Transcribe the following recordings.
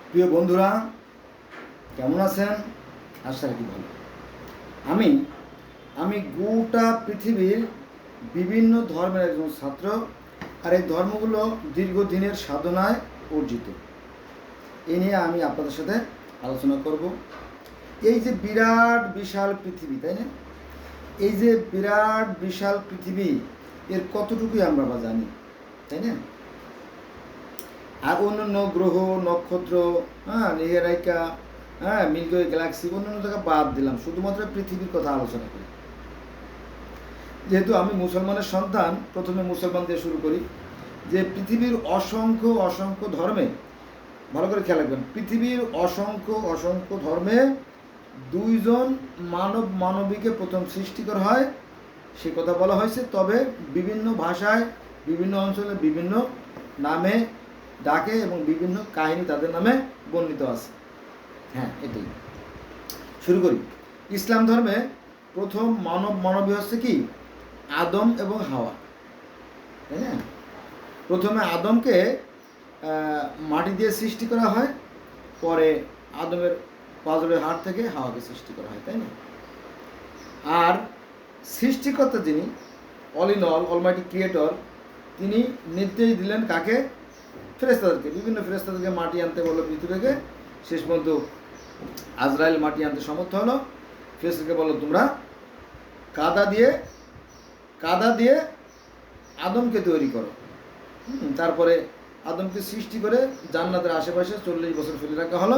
প্রিয় বন্ধুরা, কেমন আছেন? আশা রাখি ভালো। আমি আমি গোটা পৃথিবীর বিভিন্ন ধর্মের একজন ছাত্র, আর এই ধর্মগুলো দীর্ঘদিনের সাধনায় অর্জিত। এই নিয়ে আমি আপনাদের সাথে আলোচনা করব। এই যে বিরাট বিশাল পৃথিবী, তাই না? এই যে বিরাট বিশাল পৃথিবী, এর কতটুকুই আমরা বা জানি, তাই না? আর অন্যান্য গ্রহ, নক্ষত্র, নিহেরাইকা, মিল্কি ওয়ে গ্যালাক্সি, অন্যান্য জায়গা বাদ দিলাম, শুধুমাত্র পৃথিবীর কথা আলোচনা করি। যেহেতু আমি মুসলমানের সন্তান, প্রথমে মুসলমান দিয়ে শুরু করি। যে পৃথিবীর অসংখ্য অসংখ্য ধর্মে, ভালো করে খেয়াল রাখবেন, পৃথিবীর অসংখ্য অসংখ্য ধর্মে দুইজন মানবীকে প্রথম সৃষ্টি করা হয়, সে কথা বলা হয়েছে। তবে বিভিন্ন ভাষায়, বিভিন্ন অঞ্চলে বিভিন্ন নামে ডাকে এবং বিভিন্ন কাহিনী তাদের নামে বর্ণিত আছে। হ্যাঁ, এটাই শুরু করি। ইসলাম ধর্মে প্রথম মানবী হচ্ছে কি? আদম এবং হাওয়া, তাই না? প্রথমে আদমকে মাটি দিয়ে সৃষ্টি করা হয়, পরে আদমের পাঁজরের হাড় থেকে হাওয়াকে সৃষ্টি করা হয়, তাই না? আর সৃষ্টিকর্তা যিনি, all in all, Almighty creator, তিনি নির্দেশ দিলেন কাকে? ফেরেশতাদেরকে। বিভিন্ন ফেরেশতাদেরকে মাটি আনতে বললো পৃথিবী থেকে। শেষ পর্যন্ত আজরাইল মাটি আনতে সমর্থ হলো। ফেরেশতাদেরকে বললো, তোমরা কাদা দিয়ে আদমকে তৈরি করো। তারপরে আদমকে সৃষ্টি করে জান্নাতের আশেপাশে 40 বছর ফেলে রাখা হলো।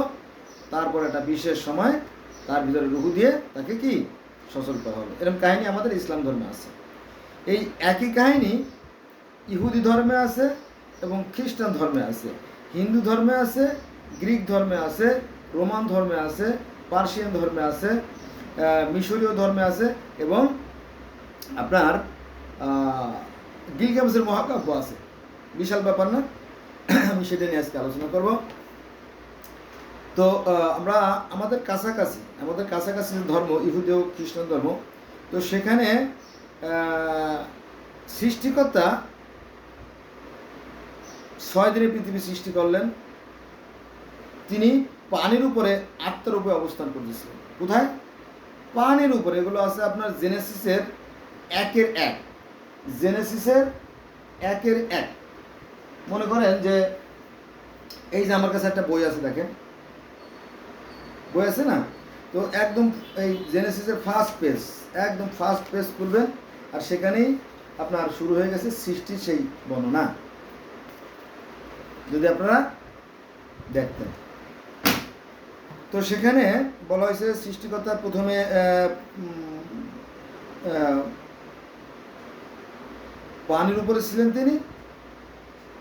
তারপর একটা বিশেষ সময় তার ভিতরে রুহু দিয়ে তাকে কি সচল করা হলো। এরকম কাহিনী আমাদের ইসলাম ধর্মে আছে। এই একই কাহিনী ইহুদি ধর্মে আছে এবং খ্রিস্টান ধর্মে আছে, হিন্দু ধর্মে আছে, গ্রিক ধর্মে আছে, রোমান ধর্মে আছে, পার্সিয়ান ধর্মে আছে, মিশরীয় ধর্মে আছে, এবং আপনার গিলগামেশের মহাকাব্য আছে। বিশাল ব্যাপার না? আমি সেটা নিয়ে আজকে আলোচনা করব। তো আমরা আমাদের কাছাকাছি ধর্ম ইহুদি ও খ্রিস্টান ধর্ম, তো সেখানে সৃষ্টিকর্তা 6 দিনে পৃথিবী সৃষ্টি করলেন। তিনি পানির উপরে আত্মার উপরে অবস্থান করতেছিলেন। কোথায়? পানির উপরে। এগুলো আছে আপনার জেনেসিসের 1:1। জেনেসিসের 1:1। মনে করেন যে এই যে আমার কাছে একটা বই আছে, দেখেন, বই আছে না? তো একদম এই জেনেসিসের একদম ফার্স্ট পেজ খুলবেন, আর সেখানেই আপনার শুরু হয়ে গেছে সৃষ্টির সেই বর্ণনা, যদি আপনারা দেখতেন। তো সেখানে বলা হয়েছে সৃষ্টিকর্তা প্রথমে পানির উপরে ছিলেন। তিনি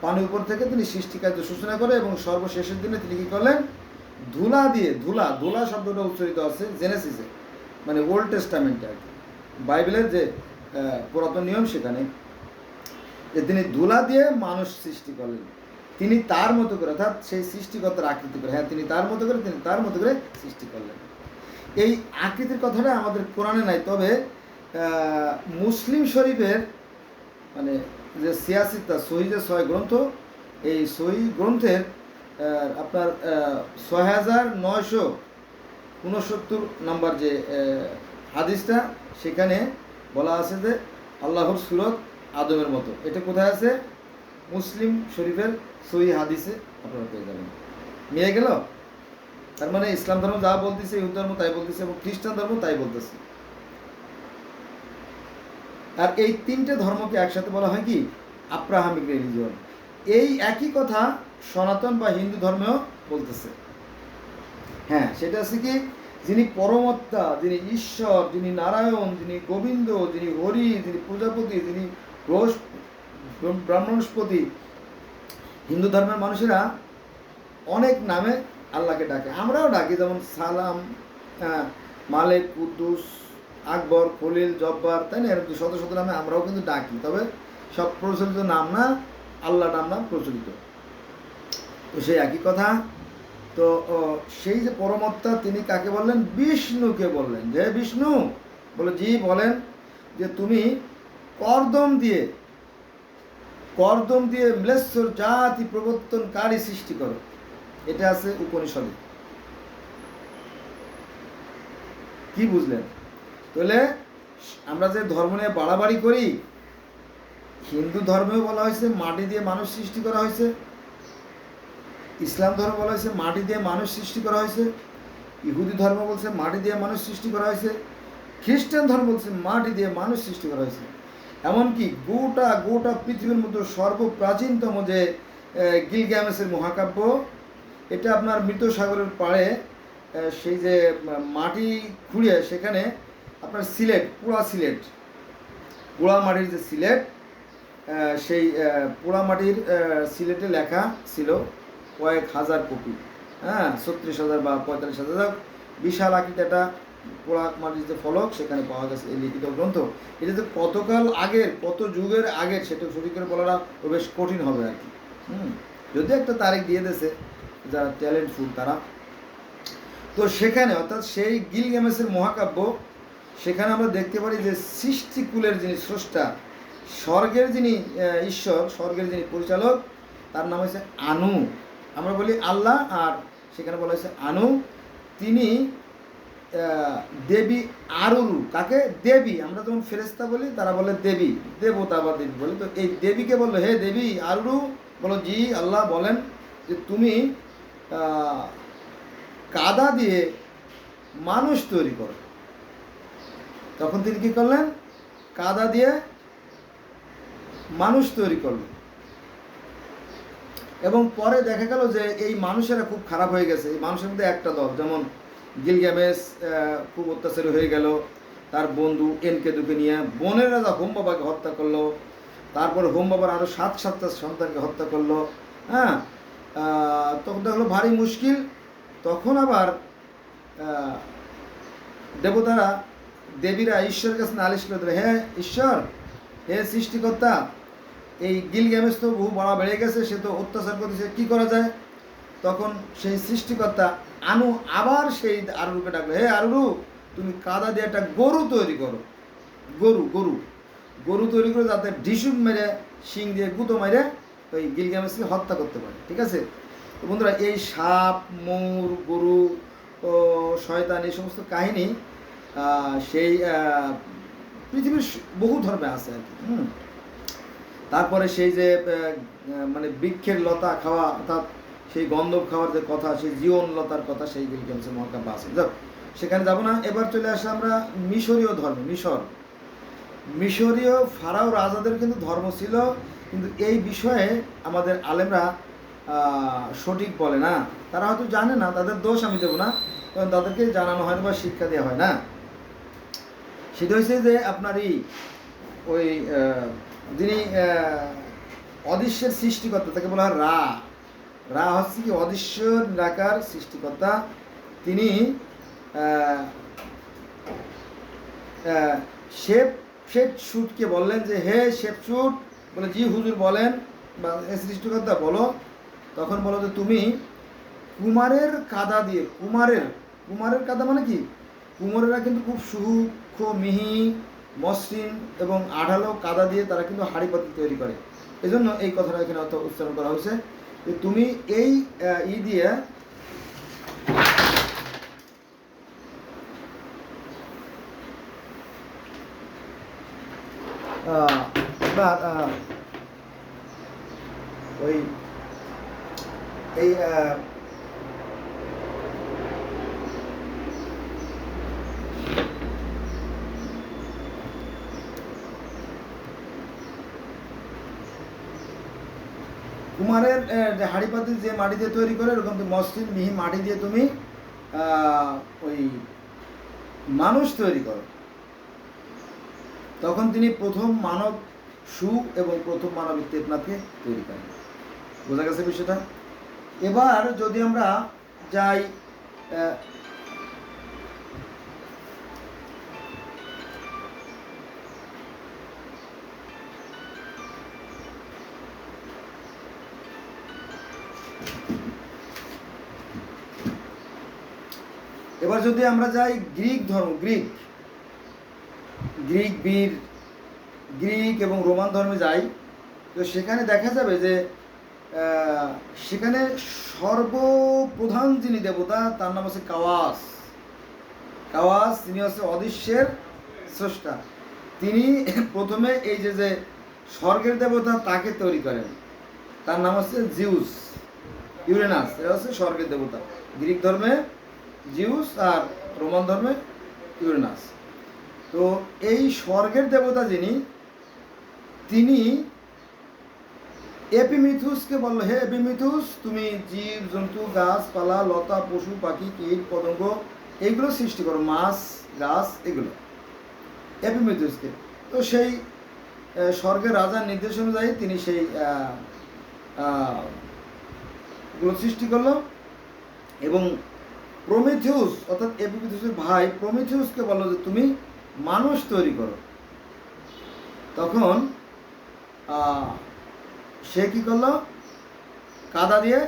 পানির উপর থেকে তিনি সৃষ্টিকার্য সূচনা করে, এবং সর্বশেষের দিনে তিনি কী করলেন? ধুলা শব্দটা উচ্চারিত আছে জেনেসিসে, মানে ওল্ড টেস্টামেন্টে আর কি, বাইবেলের যে পুরাতন নিয়ম, সেখানে যে তিনি ধুলা দিয়ে মানুষ সৃষ্টি করলেন। তিনি তার মতো করে, অর্থাৎ সেই সৃষ্টিকর্তার আকৃতি করে, তিনি তার মতো করে সৃষ্টি করলেন। এই আকৃতির কথাটা আমাদের কোরআনে নাই, তবে মুসলিম শরীফের মানে যে সিয়াসিতা সহি, যে 6 গ্রন্থ, এই সহি গ্রন্থের আপনার 6969 নম্বর যে হাদিসটা, সেখানে বলা আছে যে আল্লাহর সুরত আদমের মতো। এটা কোথায় আছে? মুসলিম শরীফের সহি হাদিসে আপনারা পেয়ে যাবেন। মিলে গেল? তার মানে ইসলাম ধর্ম যা বলতেছে, ইহুদ ধর্ম তাই বলতেছে, এবং খ্রিস্টান ধর্ম তাই বলতেছে। আর এই 3টে ধর্মকে একসাথে বলা হয় কি? Abrahamic religion. এই একই কথা সনাতন বা হিন্দু ধর্মেও বলতেছে। হ্যাঁ, সেটা আছে কি? যিনি পরমাত্মা, যিনি ঈশ্বর, যিনি নারায়ণ, যিনি গোবিন্দ, যিনি হরি, যিনি প্রজাপতি, যিনি ব্রাহ্মণস্পতি। হিন্দু ধর্মের মানুষেরা অনেক নামে আল্লাহকে ডাকে, আমরাও ডাকি, যেমন সালাম, মালেক, কুদ্দুস, আকবর, খলিল, জব্বার, তাই না? এরকম শত শত নামে আমরাও কিন্তু ডাকি, তবে সব প্রচলিত নাম না, আল্লাহ নাম না প্রচলিত। তো সেই একই কথা। তো সেই যে পরমাত্মা, তিনি কাকে বললেন? বিষ্ণুকে বললেন। যে বিষ্ণু বলে, জি বলেন, যে তুমি কর্দম দিয়ে ম্লেচ্ছর জাতি প্রবর্তনকারী সৃষ্টি করো। এটা আছে উপনিষদে। কি বুঝলেন? তাহলে আমরা যে ধর্ম নিয়ে বাড়াবাড়ি করি, হিন্দু ধর্মেও বলা হয়েছে মাটি দিয়ে মানুষ সৃষ্টি করা হয়েছে, ইসলাম ধর্ম বলা হয়েছে মাটি দিয়ে মানুষ সৃষ্টি করা হয়েছে, ইহুদি ধর্ম বলছে মাটি দিয়ে মানুষ সৃষ্টি করা হয়েছে, খ্রিস্টান ধর্ম বলছে মাটি দিয়ে মানুষ সৃষ্টি করা হয়েছে। এমনকি গোটা গোটা পৃথিবীর মধ্যে সর্বপ্রাচীনতম যে গিলগামেশের মহাকাব্য, এটা আপনার মৃত সাগরের পাড়ে সেই যে মাটি খুঁড়ে সেখানে আপনার সিলেট, পোড়া মাটির যে সিলেট, সেই পোড়া মাটির সিলেটে লেখা ছিল কয়েক হাজার কপি, হ্যাঁ, 36,000 বা 45,000, বিশাল আকৃতি একটা পোড়া মাটির যে ফলক সেখানে পাওয়া গেছে এই লিখিত গ্রন্থ। এটা যে কতকাল আগের, কত যুগের আগের সেটা সঠিক করে বলাটা বেশ কঠিন হবে আর কি। যদি একটা তারিখ দিয়ে দিয়েছে যারা ট্যালেন্টফুল তারা। তো সেখানে অর্থাৎ সেই গিলগামেশের মহাকাব্য, সেখানে আমরা দেখতে পারি যে সৃষ্টিকুলের যিনি স্রষ্টা, স্বর্গের যিনি ঈশ্বর, স্বর্গের যিনি পরিচালক, তার নাম হচ্ছে আনু। আমরা বলি আল্লাহ, আর সেখানে বলা হয়েছে আনু। তিনি দেবী আরুরু, কাকে? দেবী। আমরা যখন ফেরেশতা বলি তারা বলে দেবী, দেবতা বা দেবী বলি। তো এই দেবীকে বললো, হে দেবী আরুরু, বলো জি আল্লাহ, বলেন যে তুমি কাদা দিয়ে মানুষ তৈরি করো। তখন তিনি কি করলেন? কাদা দিয়ে মানুষ তৈরি করলেন। এবং পরে দেখা গেল যে এই মানুষেরা খুব খারাপ হয়ে গেছে। এই মানুষের মধ্যে একটা দল, যেমন গিলগামেশ খুব অত্যাচারী হয়ে গেল, তার বন্ধু এনকেদুকে নিয়ে বনের রাজা হোম বাবাকে হত্যা করলো, তারপরে হোম বাবার আরও 7-7টা সন্তানকে হত্যা করলো। হ্যাঁ, তখন দেখলো ভারী মুশকিল। তখন আবার দেবতারা, দেবীরা ঈশ্বরের কাছে নালিশ করে দিল, হে ঈশ্বর, হে সৃষ্টিকর্তা, এই গিলগামেশ তো বহু বড়া বেড়ে গেছে, সে তো অত্যাচার করতেছে, কী করা যায়? তখন সেই সৃষ্টিকর্তা আনু আবার সেই আরুরুকে ডাকলো, হে আরুরু, তুমি কাদা দিয়ে একটা গরু তৈরি করো। গরু তৈরি করে যাতে ঢিসুম মেরে, শিং দিয়ে গুঁতো মেরে ওই গিলগামেশকে হত্যা করতে পারে। ঠিক আছে? তো বন্ধুরা, এই সাপ, ময়ূর, গরু ও শয়তান, এই সমস্ত কাহিনী সেই পৃথিবীর বহু ধর্মে আছে আর কি। তারপরে সেই যে মানে বৃক্ষের লতা খাওয়া, অর্থাৎ সেই গন্ধব খাওয়ার যে কথা, সেই জীবন লতার কথা, সেই গিলগামেশের মহাকাব্য আছে। যাক, সেখানে যাব না। এবার চলে আসে আমরা মিশরীয় ধর্মে। মিশরীয় ফারাও রাজাদের কিন্তু ধর্ম ছিল, কিন্তু এই বিষয়ে আমাদের আলেমরা সঠিক বলে না। তারা হয়তো জানে না, তাদের দোষ আমি দেবো না, কারণ তাদেরকে জানানো হয় না বা শিক্ষা দেওয়া হয় না। সেটা হয়েছে যে আপনারই ওই যিনি অদৃশ্যের সৃষ্টিকর্তা, তাকে বলা হয় রা হচ্ছে কি অদৃশ্য নিরাকার সৃষ্টিকর্তা। তিনি শেপশুটকে বললেন যে, হে শেপশুট, বলে জি হুজুর বলেন, বা সৃষ্টিকর্তা বলো। তখন বলো যে তুমি কুমারের কাদা দিয়ে, কুমারের কাদা মানে কি? কুমারেরা কিন্তু খুব সূক্ষ্ম, মিহি, মসৃণ এবং আঠালো কাদা দিয়ে তারা কিন্তু হাঁড়ি পাতিল তৈরি করে। এজন্য এই কথাটা এখানে অর্থ উচ্চারণ করা হয়েছে যে তুমি এই দিয়ে ওই এই কুমারের যে হাঁড়ি পাতিল যে মাটি দিয়ে তৈরি করে, এরকম মসৃণ মিহি মাটি দিয়ে তুমি ওই মানুষ তৈরি করো। তখন তিনি প্রথম মানব এবং প্রথম মানব দেবনাথকে তৈরি করেন। বোঝা গেছে বিষয়টা? এবার যদি আমরা যাই গ্রিক ধর্ম, গ্রিক এবং রোমান ধর্মে যাই, তো সেখানে দেখা যাবে যে সেখানে সর্বপ্রধান যিনি দেবতা তার নাম হচ্ছে কাওয়াস। কাওয়াস তিনি হচ্ছে অদৃশ্যের স্রষ্টা। তিনি প্রথমে এই যে স্বর্গের দেবতা তাকে তৈরি করেন, তার নাম হচ্ছে জিউস। ইউরেনাস এরা হচ্ছে স্বর্গের দেবতা, গ্রিক ধর্মে জিউস আর রোমান ধর্মে ইউরেনাস। তো এই স্বর্গের দেবতা যিনি, তিনি এপিমিথুসকে বলল, হে এপিমিথুস, তুমি জীব জন্তু গাছপালা লতা পশু পাখি কীট পতঙ্গ এইগুলো সৃষ্টি করো, মাছ গাছ এগুলো, এপিমিথুসকে। তো সেই স্বর্গের রাজার নির্দেশ অনুযায়ী তিনি সেই গুলো সৃষ্টি করলো এবং প্রমিথিউস অর্থাৎ এপিমিথুসের ভাই প্রমিথিউসকে বললো যে তুমি মানুষ তৈরি করো। তখন সে কি করলো, কাদা দিয়ে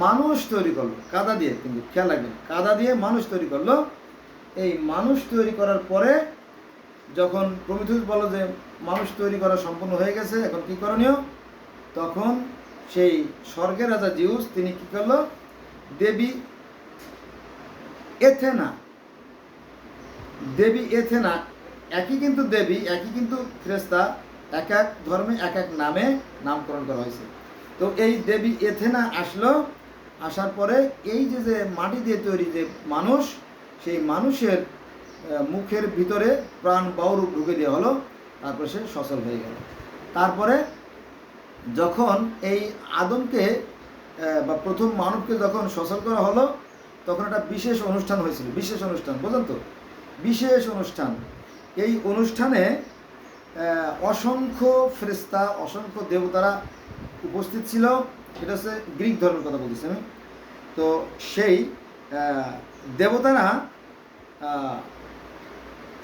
মানুষ তৈরি করলো, কাদা দিয়ে, কিন্তু খেয়াল রাখবেন কাদা দিয়ে মানুষ তৈরি করলো। এই মানুষ তৈরি করার পরে যখন প্রমিথিউস বলল যে মানুষ তৈরি করা সম্পূর্ণ হয়ে গেছে, এখন কি করণীয়, তখন সেই স্বর্গের রাজা জিউস তিনি কি করলো, দেবী এথেনা, দেবী এথেনা একই কিন্তু দেবী, একই কিন্তু ফেরেশতা, এক এক ধর্মে এক এক নামে নামকরণ করা হয়েছে। তো এই দেবী এথেনা আসলো, আসার পরে এই যে মাটি দিয়ে তৈরি যে মানুষ, সেই মানুষের মুখের ভিতরে প্রাণ বায়ুরূপ ঢুকে দেওয়া হলো, তারপরে সে সচল হয়ে গেল। তারপরে যখন এই আদমকে বা প্রথম মানবকে যখন সচল করা হলো, তখন একটা বিশেষ অনুষ্ঠান হয়েছিল, বিশেষ অনুষ্ঠান, বোঝেন তো, বিশেষ অনুষ্ঠান। এই অনুষ্ঠানে অসংখ্য ফেরেশতা অসংখ্য দেবতারা উপস্থিত ছিল। এটা হচ্ছে গ্রিক ধর্মের কথা বলতেছি আমি। তো সেই দেবতারা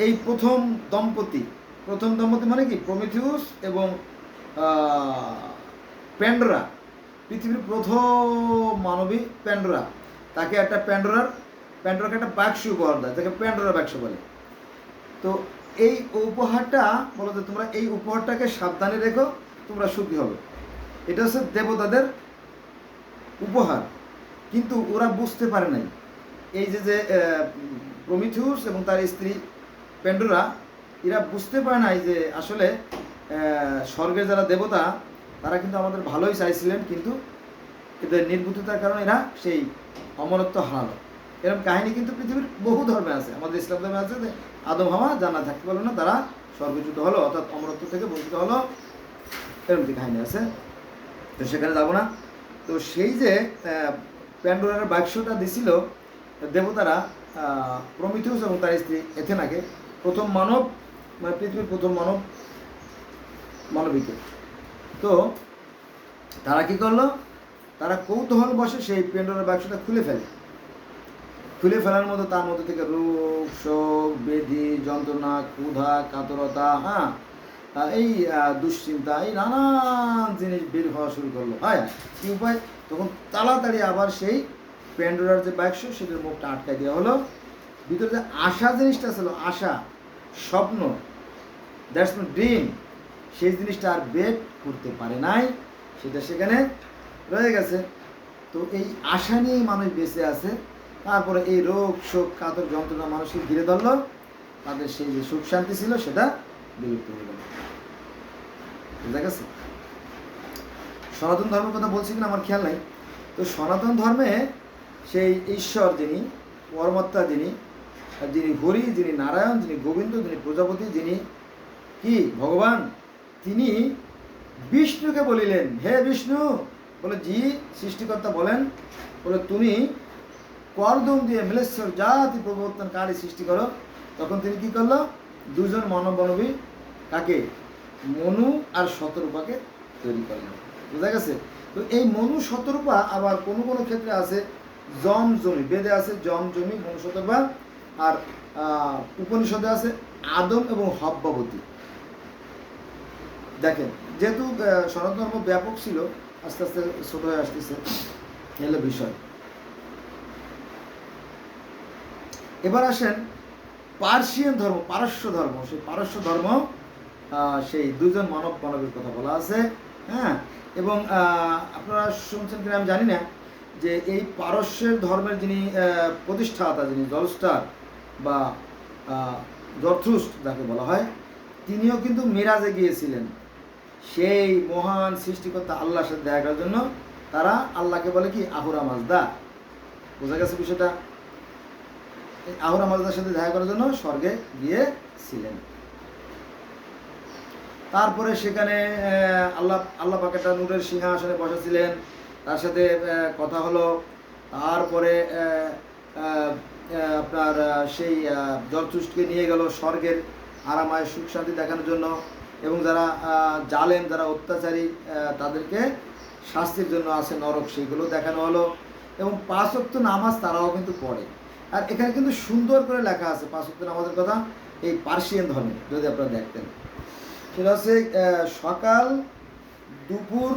এই প্রথম দম্পতি মানে কি, প্রমিথিউস এবং প্যান্ডোরা, পৃথিবীর প্রথম মানবী প্যান্ডোরা, তাকে একটা প্যান্ডোরাকে একটা বাক্স উপহার দেয়, যাকে প্যান্ডোরা বাক্স বলে। তো এই উপহারটা বলো যে তোমরা এই উপহারটাকে সাবধানে রেখো, তোমরা সুখী হবে। এটা হচ্ছে দেবতাদের উপহার। কিন্তু ওরা বুঝতে পারে নাই, এই যে প্রমিথিউস এবং তার স্ত্রী প্যান্ডোরা, এরা বুঝতে পারে নাই যে আসলে স্বর্গের যারা দেবতা তারা কিন্তু আমাদের ভালোই চাইছিলেন, কিন্তু এদের নির্বুদ্ধিতার কারণে এরা সেই অমরত্ব হারালো। এরকম কাহিনী কিন্তু পৃথিবীর বহু ধর্মে আছে, আমাদের ইসলাম ধর্মে আছে যে আদম হাওয়া জান্নাত থাকতে পারলো না, তারা স্বর্গচ্যুত হলো, অর্থাৎ অমরত্ব থেকে বঞ্চিত হলো, এরকম কি কাহিনী আছে, তো সেখানে যাবো না। তো সেই যে প্যান্ডোরার বাক্সটা দিছিল দেবতারা প্রমিথিউস এবং তার স্ত্রী এথেনাকে, প্রথম মানব মানে পৃথিবীর প্রথম মানবীকে। তো তারা কি করলো, তারা কৌতূহল বসে সেই প্যান্ডোরার বাক্সটা খুলে ফেলার মতো তার মধ্যে থেকে রোগ শোক ব্যাধি যন্ত্রণা ক্ষুধা কাতরতা, এই দুশ্চিন্তা, এই নানান জিনিস বের হওয়া শুরু করলো। কি উপায়, তখন তাড়াতাড়ি আবার সেই প্যান্ডোরার যে বাক্স সেটার মুখটা আটকাই দেওয়া হলো। ভিতরে যে আশা জিনিসটা ছিল, আশা স্বপ্ন, দ্যাটস মাই ড্রিম, সেই জিনিসটা আর বের করতে পারে নাই, সেটা সেখানে রয়ে গেছে। তো এই আশা নিয়েই মানুষ বেঁচে আছে। তারপরে এই রোগ শোক কাতর যন্ত্রণা মানুষকে ঘিরে ধরলো, তাদের সেই যে সুখ শান্তি ছিল সেটা বিলুপ্ত হয়ে গেল। বুঝা গেছে? সনাতন ধর্মের কথা বলছি কিনা আমার খেয়াল নাই। তো সনাতন ধর্মে সেই ঈশ্বর যিনি পরমাত্মা, যিনি হরি, যিনি নারায়ণ, যিনি গোবিন্দ, যিনি প্রজাপতি, যিনি কি ভগবান, তিনি বিষ্ণুকে বলিলেন, হে বিষ্ণু, বলে জি সৃষ্টিকর্তা বলেন, বলে তুমি করদম দিয়ে মিলেশ্বর জাতি প্রবর্তনকারী সৃষ্টি করো। তখন তিনি কি করলো, দুজন মানবী, কাকে, মনু আর শতরূপাকে তৈরি করলেন। বুঝা গেছে? তো এই মনু শতরূপা আবার কোনো কোনো ক্ষেত্রে আছে জমি, বেদে আছে জমি মনু শতরূপা, আর উপনিষদে আছে আদম এবং হব্বাবতী। দেখেন, যেহেতু সনাতন ধর্ম ব্যাপক ছিল, আস্তে আস্তে ছোট হয়ে আসতেছে, এলো বিষয়। এবার আসেন পারস্য ধর্ম। সেই পারস্য ধর্ম, সেই দুজন মানবীর কথা বলা আছে, হ্যাঁ, এবং আপনারা শুনছেন কিনা আমি জানি না, যে এই পারস্যের ধর্মের যিনি প্রতিষ্ঠাতা, যিনি জলস্টার বা জরথ্রুস্ট যাকে বলা হয়, তিনিও কিন্তু মেরাজে গিয়েছিলেন সেই মহান সৃষ্টিকর্তা আল্লাহর সাথে দেখা করার জন্য। তারা আল্লাহকে বলে কি আহুরা মাজদা, বোঝা গেছে বিষয়টা? আহুরা মাজদার সাথে দেখা করার জন্য স্বর্গে গিয়েছিলেন। তারপরে সেখানে আল্লাহ পাক একটা নূরের সিংহাসনে বসেছিলেন, তার সাথে কথা হলো। তারপরে আপনার সেই জলচুষ্টকে নিয়ে গেল স্বর্গের আরামায় সুখ শান্তি দেখানোর জন্য, এবং যারা জালেম, যারা অত্যাচারী, তাদেরকে শাস্তির জন্য আছে নরক, সেইগুলো দেখানো হলো। এবং 5 ওয়াক্ত নামাজ তারাও কিন্তু পড়ে। আর এখানে কিন্তু সুন্দর করে লেখা আছে 5 ওয়াক্ত নামাজের কথা, এই পার্সিয়ান ধর্মে যদি আপনারা দেখতেন। সেটা হচ্ছে সকাল, দুপুর,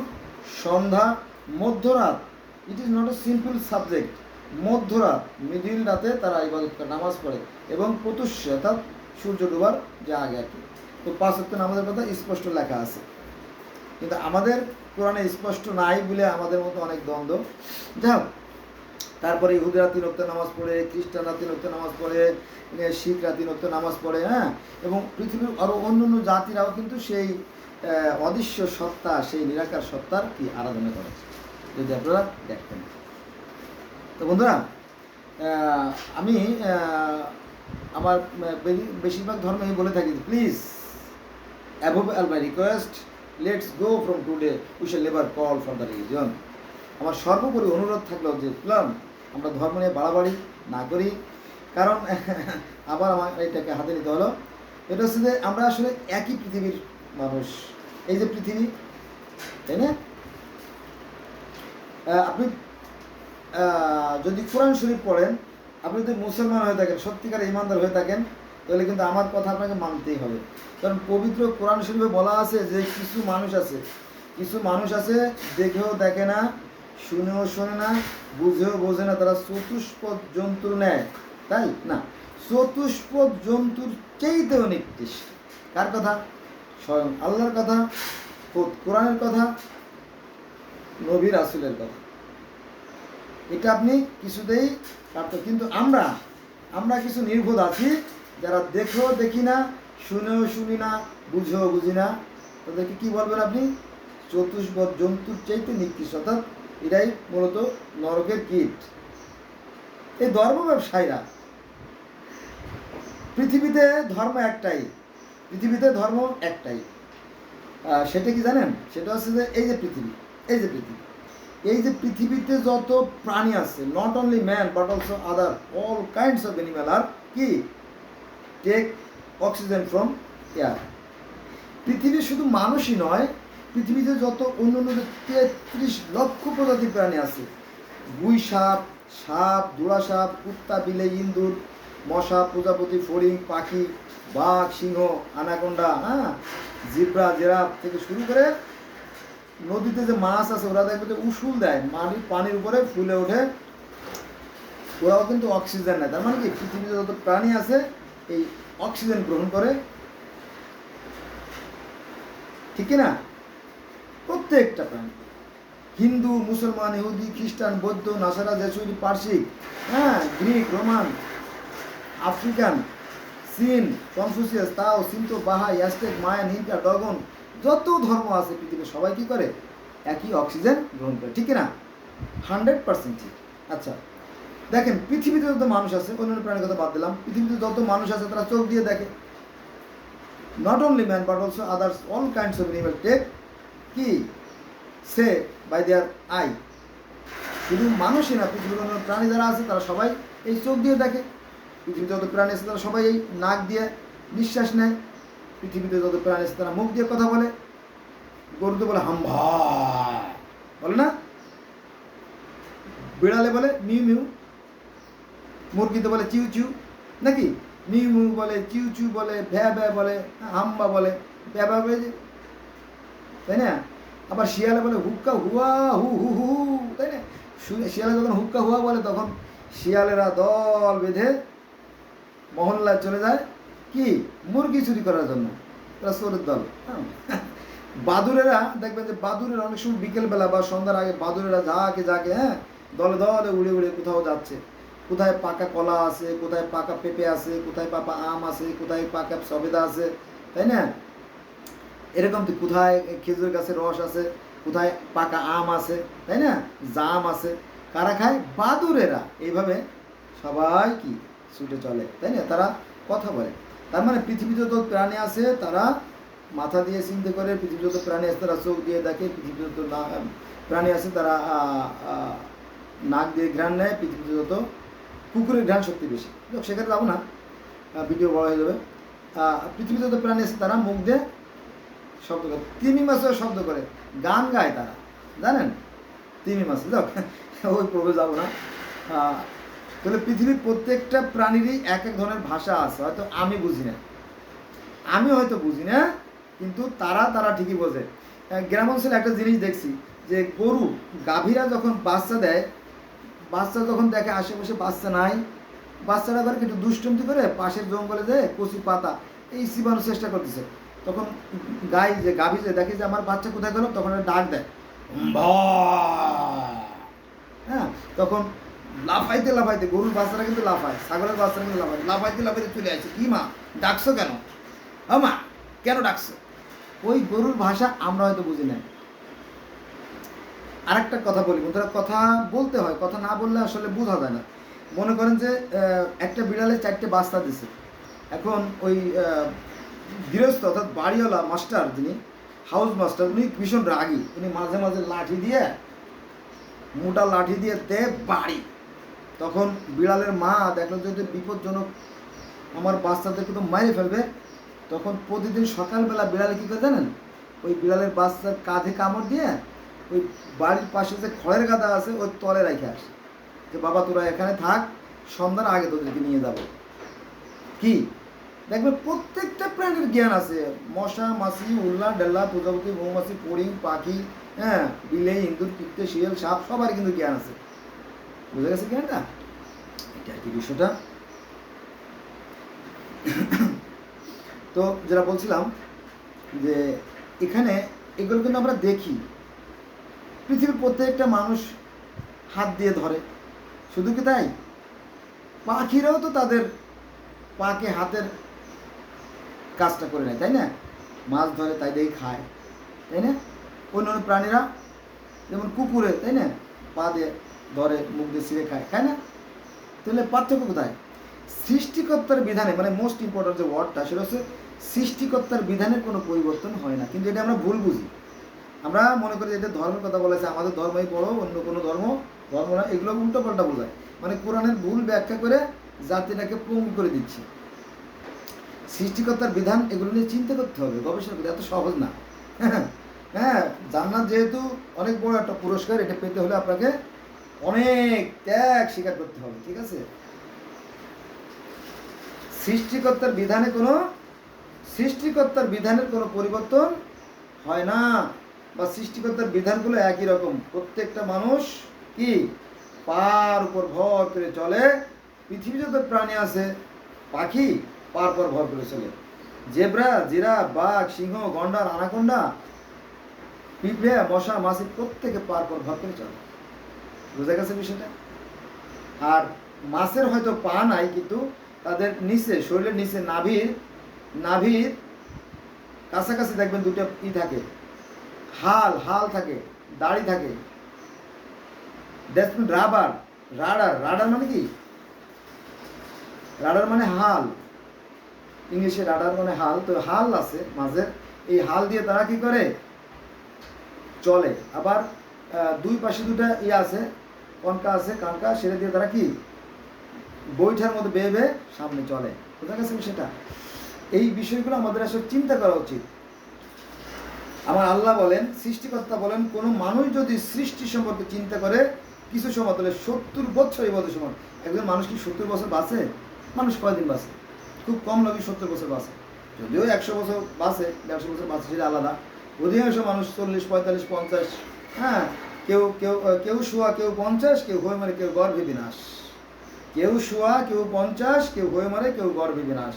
সন্ধ্যা, মধ্যরাত। It is not a simple subject. মধ্যরাত, মিডিল রাতে তারা ইবাদত করে, নামাজ পড়ে, এবং প্রত্যুষ অর্থাৎ সূর্য ডোবার যে আগে আর কি। তো 5 ওয়াক্ত নামাজের কথা স্পষ্ট লেখা আছে, কিন্তু আমাদের কোরআনে স্পষ্ট নাই বলে আমাদের মতো অনেক দ্বন্দ্ব। যাই, তারপরে ইহুদিরা 3 ওয়াক্ত নামাজ পড়ে, খ্রিস্টানরা 3 ওয়াক্ত নামাজ পড়ে, শিখরা 3 ওয়াক্ত নামাজ পড়ে। হ্যাঁ, এবং পৃথিবীর আরও অন্য অন্য জাতিরাও কিন্তু সেই অদৃশ্য সত্তা, সেই নিরাকার সত্তার কি আরাধনা করে, যদি আপনারা দেখতেন। তো বন্ধুরা, আমি আমার বেশিরভাগ ধর্মে বলে থাকি, please above all my request, let's go from today, we shall never call for the religion. আমার সর্বোপরি অনুরোধ থাকলো যে আমরা ধর্ম নিয়ে বাড়াবাড়ি না করি। কারণ আবার আমার এটাকে হাতে নিতে হলো, এটা হচ্ছে যে আমরা আসলে একই পৃথিবীর মানুষ। এই যে পৃথিবী, তাই না? আপনি যদি কোরআন শরীফ পড়েন, আপনি যদি মুসলমান হয়ে থাকেন, সত্যিকার ইমানদার হয়ে থাকেন, তাহলে কিন্তু আমার কথা আপনাকে মানতেই হবে। কারণ পবিত্র কোরআন শরীফে বলা আছে যে কিছু মানুষ আছে দেখেও দেখে না, শুনেও শোনে না, বুঝেও বোঝে না, তারা চতুষ্পদ জন্তুর নেয়। তাই না? চতুষ্পদ জন্তুর চেয়েতেও নিকৃষ্ট। কার কথা? স্বয়ং আল্লাহর কথা, কোরআনের কথা, নবী রাসূলের কথা। এটা আপনি কিছুতেই পারত। কিন্তু আমরা কিছু নির্বোধ আছি, যারা দেখেও দেখি না, শুনেও শুনি না, বুঝেও বুঝি না। তাদেরকে কি বলবেন আপনি? চতুষ্পদ জন্তুর চাইতে নিকৃষ্ট। অর্থাৎ এটাই মূলত নরকের কীট। এই ধর্ম ব্যবসায়ীরা, পৃথিবীতে ধর্ম একটাই। সেটা কি জানেন? সেটা হচ্ছে যে এই যে পৃথিবীতে যত প্রাণী আছে, not only man but also other all kinds of animal আর কি টেক অক্সিজেন ফ্রম এয়ার। পৃথিবী শুধু মানুষই নয়, পৃথিবীতে যত অন্য 33 লক্ষ প্রজাতির প্রাণী আছে, গুই সাপ, জোড়া সাপ, কুত্তা, বিলাই, ইন্দুর, মশা, প্রজাপতি, ফড়িং, পাখি, বাঘ, সিংহ, আনাকোন্ডা, জিব্রা, জিরাফ থেকে শুরু করে নদীতে যে মাছ আছে, ওরা দেখবে যে উসুল দেয়, পানির উপরে ফুলে ওঠে, ওরাও কিন্তু অক্সিজেন নেয়। তার মানে কি পৃথিবীতে যত প্রাণী আছে এই অক্সিজেন গ্রহণ করে, ঠিক না? প্রত্যেকটা প্রাণী, হিন্দু, মুসলমান, ইহুদি, খ্রিস্টান, বৌদ্ধ, নাসারা, জেসুইট, পার্সিক, গ্রিক, রোমান, আফ্রিকান, চীন, কনফুসিয়াস, তাও, সিন্তো, বাহাই, অ্যাজটেক, মায়ান, ইনকা, ডগন, যত ধর্ম আছে পৃথিবীর সবাই কি করে? একই অক্সিজেন গ্রহণ করে, ঠিক না? 100% ঠিক। আচ্ছা, দেখেন পৃথিবীতে যত মানুষ আছে, অন্যান্য প্রাণীর কথা বাদ দিলাম, পৃথিবীতে যত মানুষ আছে তারা চোখ দিয়ে দেখে। Not only man but also others all kinds of animal take কি সে বাই দেয়ার আই। শুধু মানুষই না, পৃথিবীর অন্য প্রাণী যারা আছে তারা সবাই এই চোখ দিয়ে দেখে। পৃথিবীতে যত প্রাণী আছে তারা সবাই এই নাক দিয়ে নিঃশ্বাস নেয়। পৃথিবীতে যত প্রাণী আছে তারা মুখ দিয়ে কথা বলে। গরুতে বলে হাম্বা, বলে না? বিড়ালে বলে মিউ মিউ, মুরগিতে বলে চিউ চিউ, নাকি? মিউ মিউ বলে, চিউ চিউ বলে, ভ্যা ভ্যা বলে, হাম্বা বলে, ভ্যা ভ্যা বলে, তাই না? আবার শিয়ালে বলে হুক্কা হুয়া, হু হু হু, তাই না? শিয়ালে যখন হুক্কা হুয়া বলে, তখন শিয়ালেরা দল বেঁধে মহল্লায় চলে যায় কি মুরগি চুরি করার জন্য। ওরা চোরের দল, বাদুড়েরা দেখবেন যে বাদুড়েরা অনেক সময় বিকেলবেলা বা সন্ধ্যার আগে বাদুড়েরা ঝাঁকে হ্যাঁ দলে দলে উড়ে উড়ে কোথাও যাচ্ছে। কোথায় পাকা কলা আছে, কোথায় পাকা পেঁপে আছে, কোথায় পাকা আম আছে, কোথায় পাকা সবেদা আছে, তাই না? এরকম তো কোথায় খেজুর গাছের রস আছে, কোথায় পাকা আম আছে, তাই না? জাম আছে। কারা খায়? বাদুড়েরা। এইভাবে সবাই কি ছুটে চলে, তাই না? তারা কথা বলে। তার মানে পৃথিবীতে যত প্রাণী আছে তারা মাথা দিয়ে চিন্তা করে, পৃথিবী যত প্রাণী আছে তারা চোখ দিয়ে দেখে, পৃথিবী যত প্রাণী আছে তারা নাক দিয়ে ঘ্রাণ নেয়, পৃথিবীতে যত কুকুরের ঘ্রাণ শক্তি বেশি। সেখানে যাবো না, ভিডিও বড় হয়ে যাবে। পৃথিবীতে যত প্রাণী আছে তারা মুখ দিয়ে শব্দ করে, তিমি মাছেও শব্দ করে, গান গায় তারা, জানেন? তিমি মাছ, যাক ওই প্রভু যাবো না। তাহলে পৃথিবীর প্রত্যেকটা প্রাণীরই এক এক ধরনের ভাষা আছে, হয়তো আমি বুঝি না, আমি হয়তো বুঝি না, কিন্তু তারা ঠিকই বোঝে। গ্রাম অঞ্চলে একটা জিনিস দেখছি যে গরু গাভীরা যখন বাচ্চা দেয়, বাচ্চা যখন দেখে আশেপাশে বাচ্চা নাই, বাচ্চারা করে একটু দুষ্টুমি করে পাশের জঙ্গলে যেয়ে কচি পাতা এই চিবানোর চেষ্টা করতেছে। তখন গাভী যে দেখে যে আমার বাচ্চা কোথায় গেল, তখন ডাক দেয়, হ্যাঁ, তখন লাফাইতে লাফাইতে, গরুর বাচ্চারা কিন্তু লাফায়, ছাগলের বাচ্চারা কিন্তু লাফাইতে লাফাইতে চলে আসছে। কি মা ডাকছো কেন? মা কেন ডাকছো? ওই গরুর ভাষা আমরা হয়তো বুঝি না। আরেকটা কথা বলি বন্ধুরা, কথা বলতে হয়, কথা না বললে আসলে বোঝা যায় না। মনে করেন যে একটা বিড়ালে 4টে বাচ্চা দিছে। এখন ওই গৃহস্থ অর্থাৎ বাড়িওয়ালা মাস্টার, যিনি হাউস মাস্টার, উনি ভীষণ রাগী। উনি মাঝে মাঝে লাঠি দিয়ে, মোটা লাঠি দিয়ে দে বাড়ি। তখন বিড়ালের মা দেখলো যে বিপজ্জনক, আমার বাচ্চাদেরকে তো মারে ফেলবে। তখন প্রতিদিন সকালবেলা বিড়ালে কী করে জানেন? ওই বিড়ালের বাচ্চার কাঁধে কামড় দিয়ে ওই বাড়ির পাশে যে খড়ের গাদা আছে ওই তলে রেখে আসে, যে বাবা তোরা এখানে থাক, সন্ধ্যার আগে তোদেরকে নিয়ে যাব। কি দেখবে প্রত্যেকটা প্রাণীর জ্ঞান আছে। মশা, মাছি, উল্লা, ডেল্লা, প্রজাপতি, মৌমাছি, ফড়িং, পাখি, হ্যাঁ, বিলেই, ইঁদুর, পিঁপড়ে, শিয়াল, সাপ, সবারই কিন্তু জ্ঞান আছে। বুঝে গেছে জ্ঞানটা? এটা আর কি বিষয়টা। তো যেটা বলছিলাম যে এখানে এগুলো কিন্তু আমরা দেখি, পৃথিবীর প্রত্যেকটা মানুষ হাত দিয়ে ধরে। শুধু কি তাই, পাখিরাও তো তাদের পাকে হাতের কাজটা করে নেয়, তাই না? মাছ ধরে, তাই দিয়ে খায়, তাই না? অন্যান্য প্রাণীরা যেমন কুকুরে, তাই না, পা দিয়ে ধরে, মুখ দিয়ে ছিঁড়ে খায়, খায় না? তাহলে পার্থক্য কোথায়? সৃষ্টিকর্তার বিধানে, মানে মোস্ট ইম্পর্টেন্ট যে ওয়ার্ডটা, সেটা হচ্ছে সৃষ্টিকর্তার বিধানের কোনো পরিবর্তন হয় না। কিন্তু এটা আমরা ভুল বুঝি। আমরা মনে করি এটা ধর্মের কথা বলেছে, আমাদের ধর্মই বড়, অন্য কোনো ধর্ম না, এগুলো উল্টো পাল্টা বোঝায়। মানে কোরআনের ভুল ব্যাখ্যা করে জাতিটাকে পঙ্গু করে দিচ্ছে। সৃষ্টিকর্তার বিধান এগুলো নিয়ে চিন্তা করতে হবে, গবেষণা করতে, এত সহজ না। হ্যাঁ, জান্নাত যেহেতু অনেক বড় একটা পুরস্কার, এটা পেতে হলে আপনাকে অনেক ত্যাগ স্বীকার করতে হবে, ঠিক আছে? সৃষ্টিকর্তার বিধানের কোনো পরিবর্তন হয় না, বা সৃষ্টিকর্তার বিধানগুলো একই রকম। প্রত্যেকটা মানুষ কি পার উপর ভর করে চলে। পৃথিবী যত প্রাণী আছে, পাখি পার পর ভর করে চলে। জেব্রা, জিরাফ, বাঘ, সিংহ, গন্ডার, আনাকোন্ডা, পিঁপড়ে, মশা, মাছি প্রত্যেকে পার পর ভর করে চলে। বুঝা গেছে বিষয়টা? আর মাছের হয়তো পা নাই, কিন্তু তাদের নিচে, শরীরের নিচে, নাভির কাছাকাছি দেখবেন দুটো থাকে, হাল থাকে, দাড়ি থাকে। রাডার মানে কি? রাডার মানে হাল, ইংলিশে রাডার মানে হাল। তো হাল আছে মাঝের, এই হাল দিয়ে তারা কি করে চলে। আবার দুই পাশে দুটা আছে, কনকা আছে, কানকা, সেটা দিয়ে তারা কি বৈঠার মধ্যে বেয়ে সামনে চলে। বোঝা গেছে সেটা? এই বিষয়গুলো আমাদের আসলে চিন্তা করা উচিত। আমার আল্লাহ বলেন, সৃষ্টিকর্তা বলেন, কোনো মানুষ যদি সৃষ্টি সম্পর্কে চিন্তা করে কিছু সময়, তাহলে 70 বছর এই বছর সময়। একজন মানুষ কি 70 বছর বাঁচে? মানুষ কয়দিন বাঁচে? খুব কম লোকই 70 বছর বাঁচে। যদিও 100 বছর বাঁচে, 150 বছর বাঁচে, সেটা আলাদা। অধিকাংশ মানুষ 40, 45, 50, হ্যাঁ, কেউ শোয়া, কেউ 50, কেউ হয়ে মারে, কেউ গর্ভে বিনাশ। কেউ শোয়া, কেউ 50, কেউ হয়ে মারে, কেউ গর্ভে বিনাশ।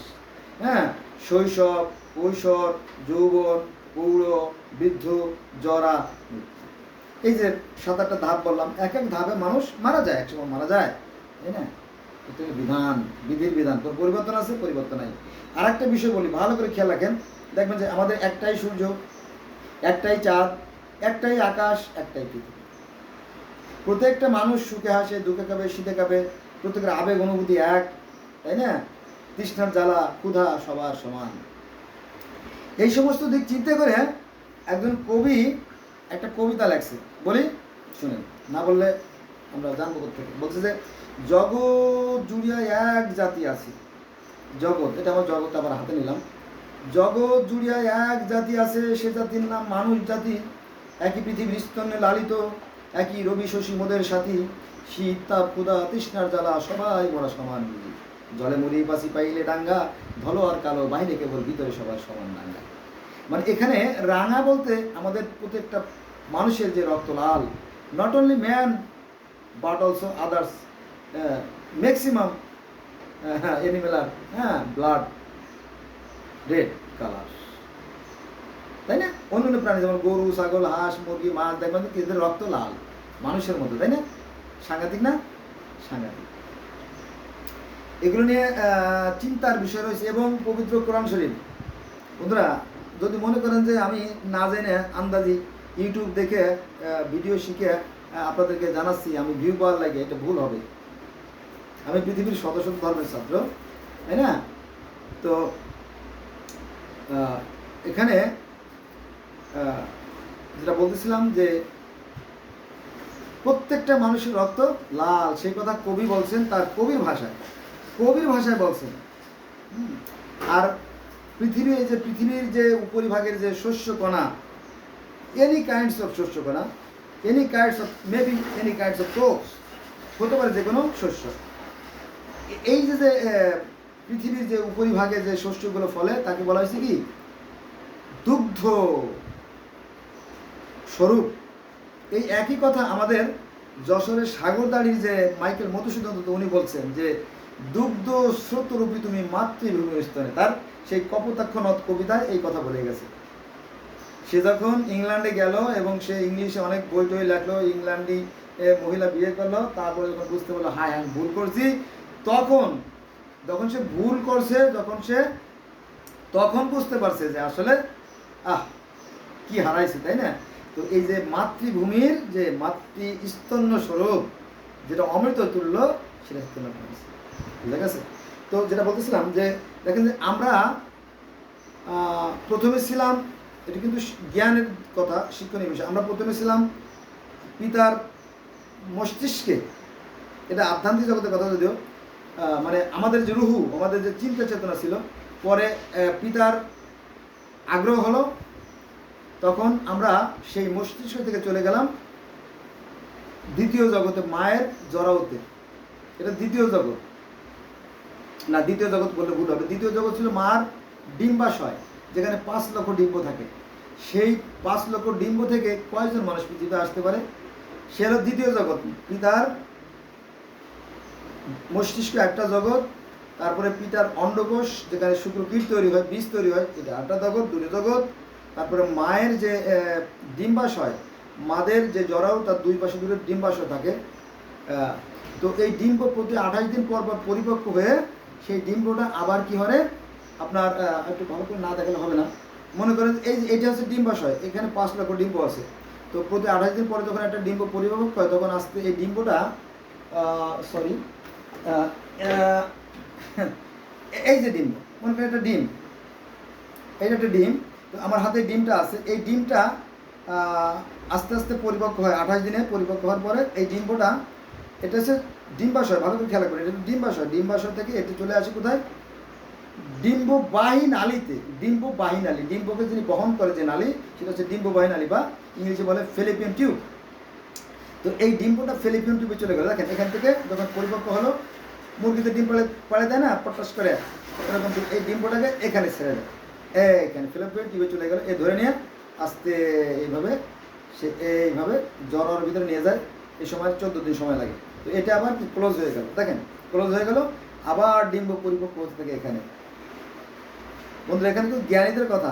হ্যাঁ, শৈশব, কৈশোর, যৌবন, পৌঢ়, বৃদ্ধ, জরা, এই যে 7-8টা ধাপ বললাম, এক এক ধাপে মানুষ মারা যায়, একসময় মারা যায়, তাই না? এটা বিধান, বিধির বিধান, তো পরিবর্তন আছে, পরিবর্তন নাই। আর একটা বিষয় বলি, ভালো করে খেয়াল রাখেন, দেখবেন যে আমাদের একটাই সূর্য, একটাই চাঁদ, একটাই আকাশ, একটাই পৃথিবী। প্রত্যেকটা মানুষ সুখে হাসে, দুঃখে কাঁপে, শীতে কাঁপে, প্রত্যেকের আবেগ অনুভূতি এক, তাই না? তৃষ্ণার জ্বালা, ক্ষুধা সবার সমান। এই সমস্ত দিক চিন্তা করে একজন কবি একটা কবিতা লেখছে, বলি শুনেন, না বললে আমরা জানবো কোথেকে। বলছে যে জগৎ জুড়িয়া এক জাতি আছে, জগৎ, এটা আমার জগৎ আবার হাতে নিলাম, জগৎ জুড়িয়া এক জাতি আছে, সে জাতির নাম মানুষ জাতি। একই পৃথিবীর স্তন্যে লালিত, একই রবি শশী মোদের সাথী, শীত তাপ ক্ষুধা তৃষ্ণার জ্বালা সবাই মোরা সমান। জলে মরি বাসি পাইলে ডাঙ্গা, ধলো আর কালো বাইরে কেবল ভিতরে সবার সমান ডাঙ্গা। মানে এখানে রাঙা বলতে আমাদের প্রত্যেকটা মানুষের যে রক্ত লাল, not only man but also others, maximum animal আর ব্লাড রেড কালার, তাই না? অন্যান্য প্রাণী যেমন গরু, ছাগল, হাঁস, মুরগি, মাছ, দেখবেন এদের রক্ত লাল মানুষের মতো, তাই না? সাংঘাতিক না? সাংঘাতিক। এগুলো নিয়ে চিন্তার বিষয় রয়েছে। এবং পবিত্র কোরআন শরীফ, বন্ধুরা যদি মনে করেন যে আমি না জেনে আন্দাজি ইউটিউব দেখে ভিডিও শিখে আপনাদেরকে জানাচ্ছি, আমি ভিউ পাওয়ার লাগে, এটা ভুল হবে। আমি পৃথিবীর শত শত ধর্মের ছাত্র, তাই না? তো এখানে যেটা বলতেছিলাম যে প্রত্যেকটা মানুষের রক্ত লাল, সেই কথা কবি বলছেন তার কবির ভাষায় বলছেন। আর পৃথিবীর যে উপরিভাগের যে শস্য কণা, এনি কাইন্ডস অফ শস্য কণা, any kinds of maybe any kinds of crops, হতে পারে যে কোনো শস্য। এই যে পৃথিবীর যে উপরিভাগে যে শস্যগুলো ফলে তাকে বলা হয়েছে কি? দুগ্ধ স্বরূপ। এই একই কথা আমাদের যশোরের সাগরদাড়ির যে মাইকেল মধুসূদন দত্ত, উনি বলছেন যে দুগ্ধ স্রোতরূপী তুমি মাতৃভূমির স্তনে। তার সেই কপোতাক্ষ নদ কবিতায় এই কথা বলে গেছে। সে যখন ইংল্যান্ডে গেল এবং সে ইংলিশে অনেক বই টই লেখলো, ইংল্যান্ডি মহিলা বিয়ে করলো, তারপরে যখন বুঝতে পারলো হায় আমি ভুল করছি, তখন সে ভুল করছে, তখন বুঝতে পারছে যে আসলে কি হারাইছে, তাই না? তো এই যে মাতৃভূমির যে মাতৃস্তন্য স্বরূপ, যেটা অমৃত তুল্য, সেটা বুঝা গেছে? তো যেটা বলতেছিলাম যে দেখেন যে আমরা প্রথমে ছিলাম, এটা কিন্তু জ্ঞানের কথা, শিক্ষণীয় বিষয়, আমরা প্রথমে ছিলাম পিতার মস্তিষ্কে, এটা আধ্যাত্মিক জগতের কথা যদিও, মানে আমাদের যে রুহু, আমাদের যে চিন্তা চেতনা ছিল, পরে পিতার আগ্রহ হলো, তখন আমরা সেই মস্তিষ্ক থেকে চলে গেলাম দ্বিতীয় জগতে, মায়ের জরাউতে। এটা দ্বিতীয় জগৎ না, দ্বিতীয় জগৎ বললে ভুল হবে। দ্বিতীয় জগৎ ছিল মার ডিম্বাশয়, যেখানে 5 লক্ষ ডিম্ব থাকে। সেই 5 লক্ষ ডিম্ব থেকে কয়জন মানুষ পৃথিবীতে আসতে পারে? সে হলো দ্বিতীয় জগৎ। পিতার মস্তিষ্ক একটা জগৎ, তারপরে পিতার অন্ডকোষ, যেখানে শুক্রকীট তৈরি হয়, বীজ তৈরি হয়, এটা একটা জগৎ, দুটো জগৎ। তারপরে মায়ের যে ডিম্বাশয়, মাদের যে জরায়ু, তার 2 পাশে 2টো ডিম্বাশয় থাকে। তো এই ডিম্ব প্রতি 28 দিন পর পরিপক্ক হয়ে সেই ডিম্বটা আবার কি হয় আপনার, একটু ভালো করে না দেখালে হবে না, মনে করেন এইটা হচ্ছে ডিম্বাশয়, এখানে 5 লক্ষ ডিম্ব আছে। তো প্রতি 28 দিন পরে যখন একটা ডিম্ব পরিপক্ক হয়, তখন আস্তে এই ডিম্বটা এই যে ডিম্ব, মনে করেন একটা ডিম, এইটা একটা ডিম, তো আমার হাতে ডিমটা আছে, এই ডিমটা আস্তে আস্তে পরিপক্ক হয়। 28 দিনে পরিপক্ক হওয়ার পরে এই ডিম্বটা, এটা হচ্ছে ডিম্বাশয়, ভালো করে খেয়াল করে, এটা ডিম্বাশয়। ডিম্বাশয় থেকে এটি চলে আসে কোথায়? ডিম্ববাহী নালীতে। ডিম্ববাহী নালী, ডিম্বকে যিনি বহন করে যে নালী, সেটা হচ্ছে ডিম্ববাহী নালী, বা ইংরেজি বলে ফেলিপিয়ান টিউব। তো এই ডিম্বটা ফেলিপিয়ান টিউবে চলে গেল। দেখেন এখান থেকে যখন পরিপক্ক হলো, মুরগিতে ডিম পাড়ে দেয় না, পটাশ করে, এরকম এই ডিম্বটাকে এখানে ছেড়ে দেয়, এইখানে ফেলিপিয়ান টিউবে চলে গেল। এ ধরে নিয়ে আস্তে এইভাবে জ্বরের ভিতরে নিয়ে যায়। এই সময় 14 দিন সময় লাগে। তো এটা আবার কি ক্লোজ হয়ে গেল, দেখেন ক্লোজ হয়ে গেল, আবার ডিম্ব পরিপক্ক হতে থাকে এখানে। বন্ধুরা এখানে কিন্তু জ্ঞানীদের কথা,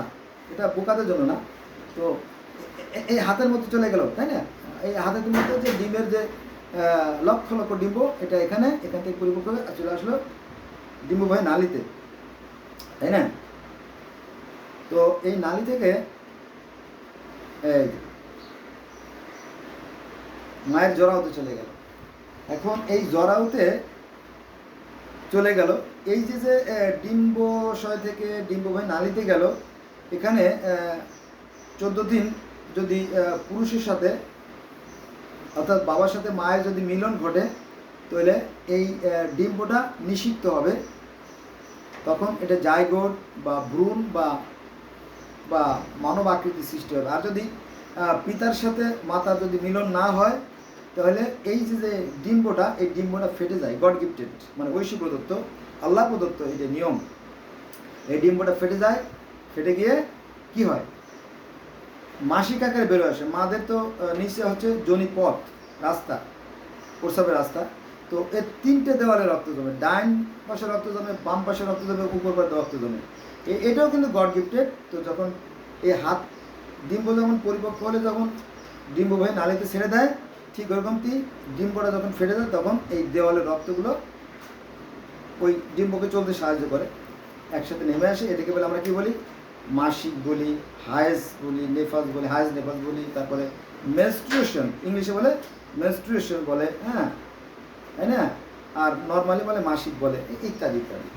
এটা বোকাদের জন্য না। তো এই হাতের মধ্যে চলে গেল, তাই না? এই হাতের মধ্যে যে ডিমের যে লক্ষ লক্ষ ডিম্ব, এটা এখান থেকে পরিপক্ক হয়ে চলে আসলো ডিম্ব ভাই নালীতে, তাই না? তো এই নালী থেকে এই মায়ের জরাউতে চলে গেল। এখন এই জরাউতে চলে গেল, এই যে ডিম্বাশয় থেকে ডিম্বভাই নালীতে গেল, এখানে 14 দিন যদি পুরুষের সাথে অর্থাৎ বাবার সাথে মায়ের যদি মিলন ঘটে, তাহলে এই ডিম্বটা নিষিক্ত হবে। তখন এটা জাইগোট বা ভ্রূণ বা মানব আকৃতির সৃষ্টি হবে। আর যদি পিতার সাথে মাতার যদি মিলন না হয়, তাহলে এই যে ডিম্বটা, এই ডিম্বটা ফেটে যায়। গড গিফটেড, মানে ঐশী প্রদত্ত, আল্লাহ প্রদত্ত এই যে নিয়ম, এই ডিম্বটা ফেটে যায়। ফেটে গিয়ে কি হয়, মাসিক আকারে বেরোয় আসে। মাদের তো নিচে হচ্ছে যোনিপথ, রাস্তা, প্রস্রাবের রাস্তা। তো এর 3টে দেওয়ালে রক্ত জমে, ডাইন পাশে রক্ত জমে, বাম পাশে রক্ত জমে, উপর পাশে রক্ত জমে। এটাও কিন্তু গড গিফটেড। তো যখন এই হাত ডিম্ব যখন পরিপক্ক হলে, যখন ডিম্ব ভাই নালীতে ছেড়ে দেয়, ঠিক ওরকমটি ডিম্বটা যখন ফেটে যায়, তখন এই দেওয়ালের রক্তগুলো ওই ডিম্বকে চলতে সাহায্য করে, একসাথে নেমে আসে। এটাকে বলে আমরা কি বলি, মাসিক বলি, হায়েজ বলি, নেফাস বলি, হায়েজ নেফাস বলি। তারপরে মেনস্ট্রুয়েশন, ইংলিশে বলে মেনস্ট্রুয়েশন বলে, হ্যাঁ, তাই না? আর নর্মালি বলে মাসিক বলে, ইত্যাদি ইত্যাদি।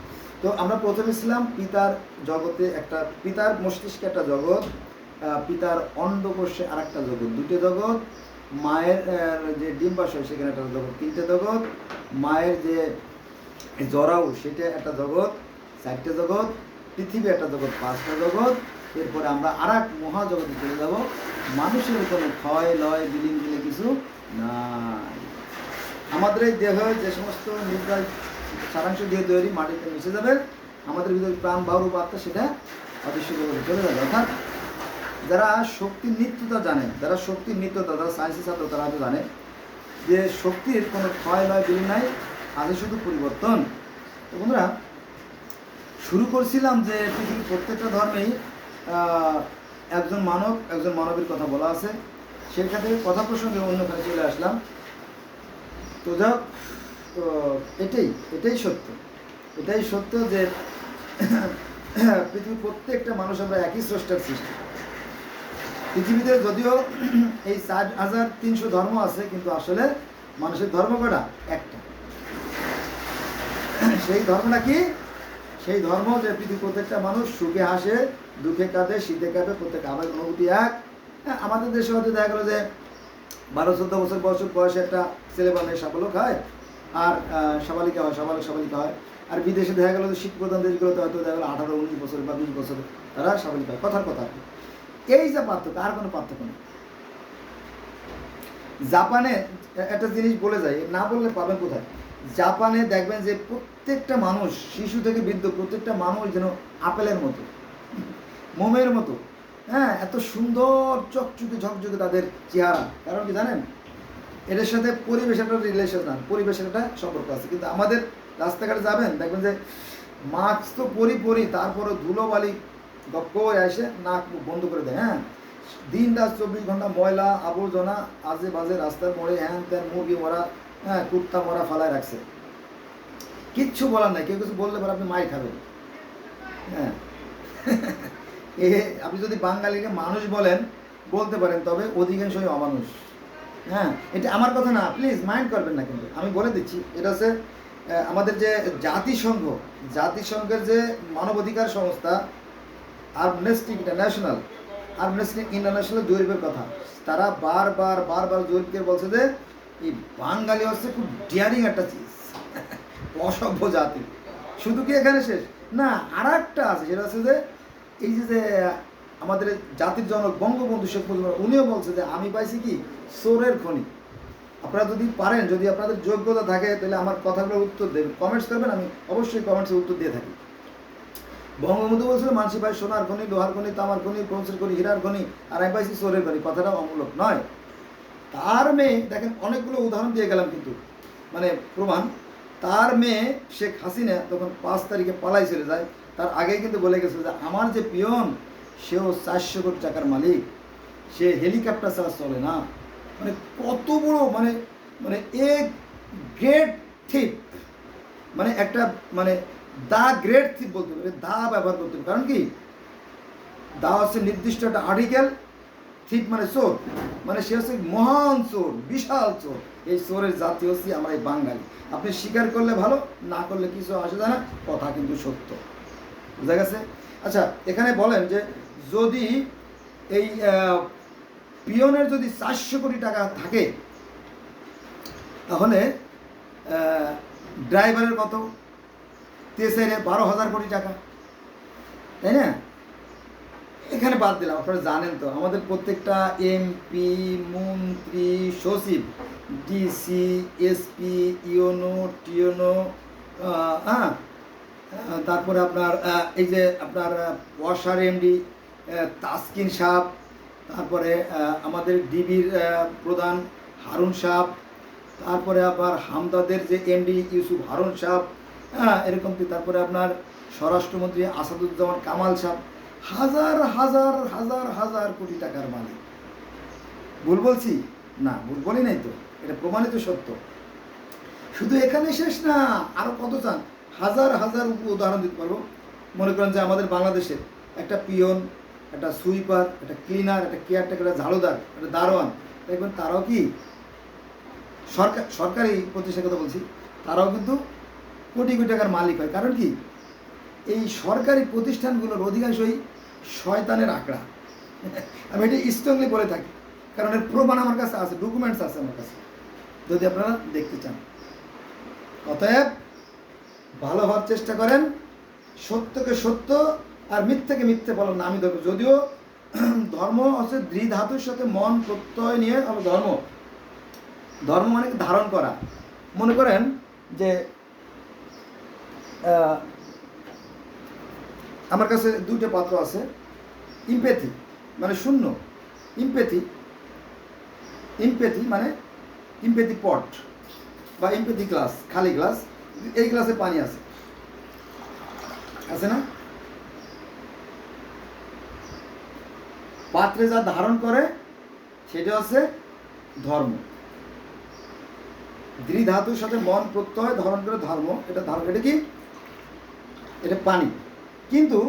তো আমরা প্রথমে ছিলাম পিতার জগতে, একটা পিতার মস্তিষ্কে একটা জগৎ, পিতার অন্ডকোষে আর একটা জগৎ, 2টে জগৎ। মায়ের যে ডিম্বাশয়, সেখানে একটা জগৎ, 3টে জগৎ। মায়ের যে জরাউ, সেটা একটা জগৎ, 4টে জগৎ। পৃথিবী একটা জগৎ, 5টা জগৎ। এরপরে আমরা আর এক মহাজগতে চলে যাব। মানুষের কোনো ক্ষয় লয় বিলীন দিলে কিছু নাই। আমাদের এই দেহ যে সমস্ত নির্দয় সারাংশ দিয়ে তৈরি, মাটিতে মিশে যাবে। আমাদের ভিতরে প্রাণ বায়ু আত্মা, সেটা অদৃশ্য জগতে চলে যাবে। অর্থাৎ যারা শক্তির নিত্যতা জানে, যারা শক্তির নিত্যতা, যারা সায়েন্সের ছাত্র, তারা হয়তো জানে যে শক্তির কোনো ক্ষয় লয় বিলীন নাই, আগে শুধু পরিবর্তন। তো বন্ধুরা, শুরু করছিলাম যে পৃথিবীর প্রত্যেকটা ধর্মেই একজন মানবের কথা বলা আছে। সেখান থেকে কথা প্রসঙ্গে অন্যখানে চলে আসলাম। তো যাক, তো এটাই সত্য যে পৃথিবীর প্রত্যেকটা মানুষ আমরা একই স্রষ্টার সৃষ্টি। পৃথিবীতে যদিও এই 4300 ধর্ম আছে, কিন্তু আসলে মানুষের ধর্ম কটা? একটা। সেই ধর্মটা কি? সেই ধর্ম যে পৃথিবীর প্রত্যেকটা মানুষ সুখে হাসে, দুঃখে কাঁদে, শীতে কাঁদে, প্রত্যেক আবেগ অনুভূতি এক। আমাদের দেশে হয়তো দেখা গেলো যে 12-14 বছর বয়সে একটা ছেলে বা মেয়ে সাফল্য খায়, আর সাবালিকা হয়। আর বিদেশে দেখা গেলো যে শীতপ্রধান দেশগুলোতে হয়তো দেখা গেলো 18-19 বছর বা 20 বছর তারা সাবালিকা হয়। কথার কথা। এই যে পার্থক্য, আর কোনো পার্থক্য নেই। জাপানে একটা জিনিস বলে যায়, না বললে পাবেন কোথায়? জাপানে দেখবেন যে প্রত্যেকটা মানুষ, শিশু থেকে বৃদ্ধ, প্রত্যেকটা মানুষ যেন আপেলের মতো, মোমের মতো, হ্যাঁ, এত সুন্দর চকচকে ঝকঝকে তাদের চেহারা। কারণ কি জানেন? এটার সাথে পরিবেশের একটা রিলেশন না, পরিবেশের একটা সম্পর্ক আছে। কিন্তু আমাদের রাস্তাঘাটে যাবেন, দেখবেন যে মাস্ক তো পরি, তারপরে ধুলোবালি গপ্প হয়ে আসে, নাক মুখ বন্ধ করে দেয়। হ্যাঁ, দিন রাত 24 ঘন্টা ময়লা আবর্জনা আজে বাজে রাস্তার মোড়ে, হ্যান ত্যান, মুরগি মরা, হ্যাঁ, কুত্তা মরা ফালায় রাখছে। কিচ্ছু বলার নাই। কেউ কিছু বললে পরে আপনি মাই খাবেন। হ্যাঁ, আপনি যদি বাঙালিকে মানুষ বলতে পারেন, তবে অধিকাংশই অমানুষ। হ্যাঁ, এটা আমার কথা না, প্লিজ মাইন্ড করবেন না। কিন্তু আমি বলে দিচ্ছি, এটা হচ্ছে আমাদের যে জাতিসংঘের যে মানবাধিকার সংস্থা, আমনেস্টি ইন্টারন্যাশনাল জরিপের কথা। তারা বারবার জরিপ করে বলছে যে এই বাঙালি হচ্ছে খুব ডিয়ারিং একটা চিজ, অসভ্য জাতি। শুধু কি এখানে শেষ না, আর একটা আছে, সেটা হচ্ছে যে এই যে আমাদের জাতির জনক বঙ্গবন্ধু শেখ মুজিবুর, উনিও বলছে যে আমি পাইছি কি চোরের খনি। আপনারা যদি পারেন, যদি আপনাদের যোগ্যতা থাকে, তাহলে আমার কথাগুলো উত্তর দেবেন, কমেন্টস করবেন। আমি অবশ্যই কমেন্টসে উত্তর দিয়ে থাকি। বঙ্গবন্ধু বলছিল মানসি পাই সোনার খনি, লোহার খনি, তামার খনি, ব্রোঞ্জের খনি, হীরার খনি, আর আমি পাইছি চোরের খনি। কথাটা অমূলক নয়। তার মেয়ে, দেখেন অনেকগুলো উদাহরণ দিয়ে গেলাম, কিন্তু মানে প্রমাণ। তার মেয়ে শেখ হাসিনা তখন 5 তারিখে পালাই চলে যায়, তার আগেই কিন্তু বলে গেছিল যে আমার যে পিয়ন, সেও 400 কোটি টাকার মালিক, সে হেলিকপ্টার ছাড়া চলে না। মানে কত বড়, মানে মানে এ গ্রেট থিপ, মানে একটা মানে দা গ্রেট থিপ বলতে পারে, দা ব্যবহার করতে পারে। কারণ কি, দা হচ্ছে নির্দিষ্ট একটা আর্টিকেল, থিপ মানে চোর, মানে সে হচ্ছে মহান চোর, বিশাল চোর। এই চোরের জাতি হচ্ছে আমরা এই বাঙালি। আপনি স্বীকার করলে ভালো, না করলে কিছু আসে যায় না, কথা কিন্তু সত্য। বুঝা গেছে? আচ্ছা, এখানে বলেন যে যদি এই পিয়নের যদি 400 কোটি টাকা থাকে, তাহলে ড্রাইভারের কত? তেসাইরে 12,000 কোটি টাকা, তাই না? এখানে বাদ দিলাম, আপনারা জানেন তো আমাদের প্রত্যেকটা এমপি, মন্ত্রী, সচিব, ডিসি, এসপি, ইউনো, টিওনো, হ্যাঁ, তারপরে আপনার এই যে আপনার ওয়াসার এমডি তাসকিন সাহেব, তারপরে আমাদের ডিবির প্রধান হারুন সাহেব, তারপরে আবার হামদাদের যে এমডি ইউসুফ হারুন সাহেব, হ্যাঁ এরকম। তারপরে আপনার স্বরাষ্ট্রমন্ত্রী আসাদুজ্জামান কামাল সাহেব, হাজার হাজার হাজার হাজার কোটি টাকার মালিক। ভুল বলছি? না, ভুল বলি নাই তো, এটা প্রমাণিত সত্য। শুধু এখানে শেষ না, আরও কত চান? হাজার হাজার উদাহরণ দিতে পারবো। মনে করেন যে আমাদের বাংলাদেশের একটা পিয়ন, একটা সুইপার, একটা ক্লিনার, একটা কেয়ারটেকার, একটা ঝাড়ুদার, একটা দারোয়ান, দেখবেন তারাও কি সরকারি প্রতিষ্ঠানের কথা বলছি, তারাও কিন্তু কোটি কোটি টাকার মালিক হয়। কারণ কি, এই সরকারি প্রতিষ্ঠানগুলোর অধিকাংশই শয়তানের আঁকড়া। আমি এটা স্ট্রংলি বলে থাকি, কারণ এর প্রমাণ আমার কাছে আছে, ডকুমেন্টস আছে আমার কাছে, যদি আপনারা দেখতে চান। অতএব ভালো হওয়ার চেষ্টা করেন, সত্যকে সত্য আর মিথ্যাকে মিথ্যে বলার নামই ধর্ম। যদিও ধর্ম হচ্ছে দ্বিধাতুর সাথে মন প্রত্যয় নিয়ে ধর্ম। ধর্ম মানে ধারণ করা। মনে করেন যে আমার কাছে দুটো পাত্র আছে, ইমপ্যাথি মানে শূন্য, ইমপ্যাথি মানে ইমপ্যাথি পট বা ইমপ্যাথি গ্লাস, খালি গ্লাস, এই গ্লাসে পানি আছে, আছে না? পাত্রে যা ধারণ করে সেটা হচ্ছে ধর্ম। দ্বিধাতুর সাথে মন প্রত্যয় ধারণ করে ধর্ম, এটা ধারণ, এটা কি? এটা পানি। কিন্তু